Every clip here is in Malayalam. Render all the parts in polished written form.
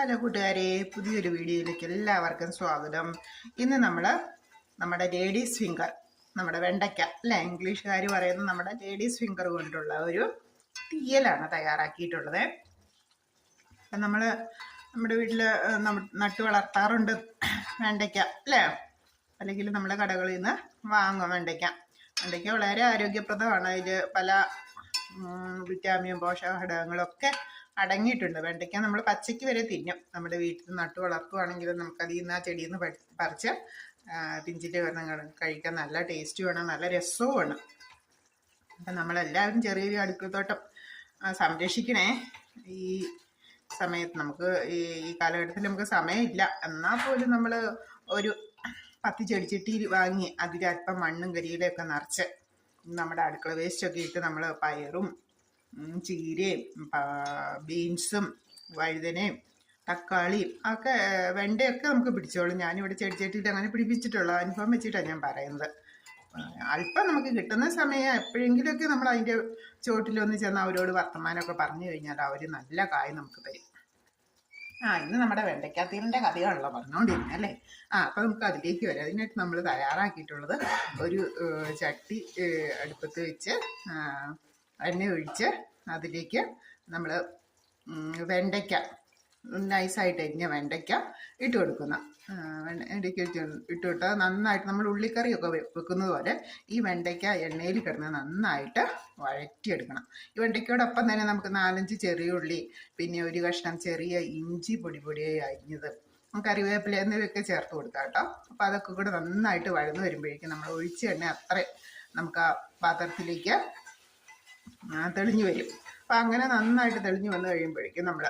ഹലോ കൂട്ടുകാരെ, പുതിയൊരു വീഡിയോയിലേക്ക് എല്ലാവർക്കും സ്വാഗതം. ഇന്ന് നമ്മുടെ ലേഡീസ് ഫിംഗർ, നമ്മുടെ വെണ്ടയ്ക്ക അല്ലേ, ഇംഗ്ലീഷുകാർ പറയുന്ന നമ്മുടെ ലേഡീസ് ഫിംഗർ കൊണ്ടുള്ള ഒരു തീയലാണ് തയ്യാറാക്കിയിട്ടുള്ളത്. അപ്പം നമ്മുടെ വീട്ടിൽ നട്ടു വളർത്താറുണ്ട് വെണ്ടയ്ക്ക അല്ലേ, അല്ലെങ്കിൽ നമ്മൾ കടകളിൽ നിന്ന് വാങ്ങും വെണ്ടയ്ക്ക. വെണ്ടയ്ക്ക വളരെ ആരോഗ്യപ്രദമാണ്. അതിൽ പല വിറ്റാമിൻ പോഷകഘടകങ്ങളൊക്കെ അടങ്ങിയിട്ടുണ്ട്. വെണ്ടയ്ക്ക നമ്മൾ പച്ചയ്ക്ക് വരെ തിന്നും. നമ്മുടെ വീട്ടിൽ നട്ടു വളർത്തുവാണെങ്കിൽ നമുക്കതിൽ നിന്ന് ആ ചെടിയിൽ നിന്ന് പറിച്ച് പിഞ്ചിൽ കഴിക്കാൻ നല്ല ടേസ്റ്റുമാണ്, നല്ല രസവുമാണ്. അപ്പം നമ്മളെല്ലാവരും ചെറിയൊരു അടുക്കളത്തോട്ടം സംരക്ഷിക്കണേ. ഈ സമയത്ത് നമുക്ക് ഈ കാലഘട്ടത്തിൽ നമുക്ക് സമയമില്ല. എന്നാൽ പോലും നമ്മൾ ഒരു 10 ചെടിച്ചട്ടി വാങ്ങി അതിൽ അല്പം മണ്ണും കരിയിലൊക്കെ നിറച്ച് നമ്മുടെ അടുക്കള വേസ്റ്റൊക്കെ ഇട്ട് നമ്മൾ പയറും ചീരയും ബീൻസും വഴുതനയും തക്കാളിയും ഒക്കെ വെണ്ടയൊക്കെ നമുക്ക് പിടിച്ചോളും. ഞാനിവിടെ ചെടിച്ചട്ടിയിട്ട് അങ്ങനെ പിടിപ്പിച്ചിട്ടുള്ള അനുഭവം വെച്ചിട്ടാണ് ഞാൻ പറയുന്നത്. അല്പം നമുക്ക് കിട്ടുന്ന സമയം എപ്പോഴെങ്കിലുമൊക്കെ നമ്മൾ അതിൻ്റെ ചുവട്ടിലൊന്ന് ചെന്ന് അവരോട് വർത്തമാനമൊക്കെ പറഞ്ഞു കഴിഞ്ഞാൽ അവർ നല്ല കായ് നമുക്ക് തരും. ഇന്ന് നമ്മുടെ വെണ്ടയ്ക്കാത്തീലിൻ്റെ കഥയാണല്ലോ പറഞ്ഞുകൊണ്ടിരുന്നത് അല്ലേ. അപ്പോൾ നമുക്ക് അതിലേക്ക് വരാം. അതിനായിട്ട് നമ്മൾ തയ്യാറാക്കിയിട്ടുള്ളത് ഒരു ചട്ടി അടുപ്പത്ത് വെച്ച് എണ്ണ ഒഴിച്ച് അതിലേക്ക് നമ്മൾ വെണ്ടയ്ക്ക നൈസായിട്ട് അരിഞ്ഞ വെണ്ടയ്ക്ക ഇട്ട് കൊടുക്കുന്ന വെണ്ടയ്ക്ക ഇട്ട് കൊടുത്താൽ നന്നായിട്ട് നമ്മൾ ഉള്ളിക്കറിയൊക്കെ വെക്കുന്നത് പോലെ ഈ വെണ്ടയ്ക്ക എണ്ണയിൽ കിടന്ന് നന്നായിട്ട് വഴറ്റിയെടുക്കണം. ഈ വെണ്ടയ്ക്കയോടൊപ്പം തന്നെ നമുക്ക് 4-5 ചെറിയ ഉള്ളി, പിന്നെ ഒരു കഷ്ണം ചെറിയ ഇഞ്ചി പൊടിയായി അരിഞ്ഞത്, കറിവേപ്പില എന്നിവയൊക്കെ ചേർത്ത് കൊടുക്കാം കേട്ടോ. അപ്പോൾ അതൊക്കെ കൂടെ നന്നായിട്ട് വഴന്ന് വരുമ്പോഴേക്കും നമ്മൾ ഒഴിച്ച എണ്ണ അത്രയും നമുക്ക് ആ പാത്രത്തിലേക്ക് തെളിഞ്ഞു വരും. അപ്പം അങ്ങനെ നന്നായിട്ട് തെളിഞ്ഞു വന്നു കഴിയുമ്പോഴേക്കും നമ്മൾ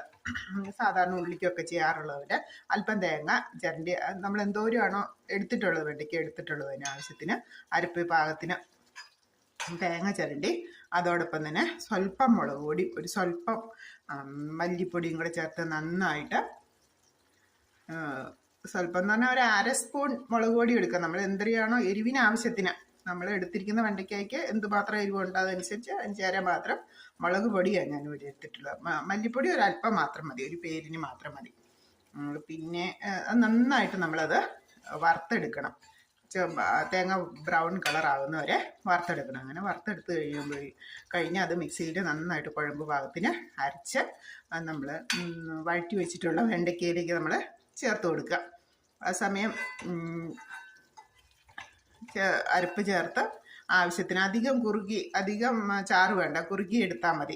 സാധാരണ ഉള്ളിക്കൊക്കെ ചെയ്യാറുള്ളവർ അല്പം തേങ്ങ ചിരണ്ടി, നമ്മൾ എന്തോരമാണോ എടുത്തിട്ടുള്ളത് വെണ്ടയ്ക്ക് എടുത്തിട്ടുള്ളതിന് ആവശ്യത്തിന് അരപ്പ് പാകത്തിന് തേങ്ങ ചിരണ്ടി അതോടൊപ്പം തന്നെ സ്വല്പം മുളക് പൊടി, ഒരു സ്വല്പം മല്ലിപ്പൊടിയും കൂടെ ചേർത്ത് നന്നായിട്ട് സ്വല്പം എന്ന് പറഞ്ഞാൽ ഒരു 1/2 സ്പൂൺ മുളക് പൊടി എടുക്കുക. നമ്മൾ എന്തരിയാണോ എരിവിന് ആവശ്യത്തിന് നമ്മൾ എടുത്തിരിക്കുന്ന വെണ്ടയ്ക്കായ്ക്ക് എന്തുമാത്രം എരിവുണ്ടോ അതനുസരിച്ച് 5-6 മാത്രം മുളക് പൊടിയാണ് ഞാൻ ഇവിടെ എടുത്തിട്ടുള്ളത്. മല്ലിപ്പൊടി ഒരല്പം മാത്രം മതി, ഒരു പേരിന് മാത്രം മതി. പിന്നെ നന്നായിട്ട് നമ്മളത് വറുത്തെടുക്കണം. തേങ്ങ ബ്രൗൺ കളർ ആകുന്നവരെ വറുത്തെടുക്കണം. അങ്ങനെ വറുത്തെടുത്ത് കഴിഞ്ഞാൽ അത് മിക്സിയിൽ നന്നായിട്ട് കുഴമ്പ് പാകത്തിന് അരച്ച് നമ്മൾ വഴറ്റി വെച്ചിട്ടുള്ള വെണ്ടയ്ക്കയിലേക്ക് നമ്മൾ ചേർത്ത് കൊടുക്കുക. ആ സമയം അരപ്പ് ചേർത്ത് ആവശ്യത്തിന് അധികം ചാറ് വേണ്ട, കുറുകി എടുത്താൽ മതി.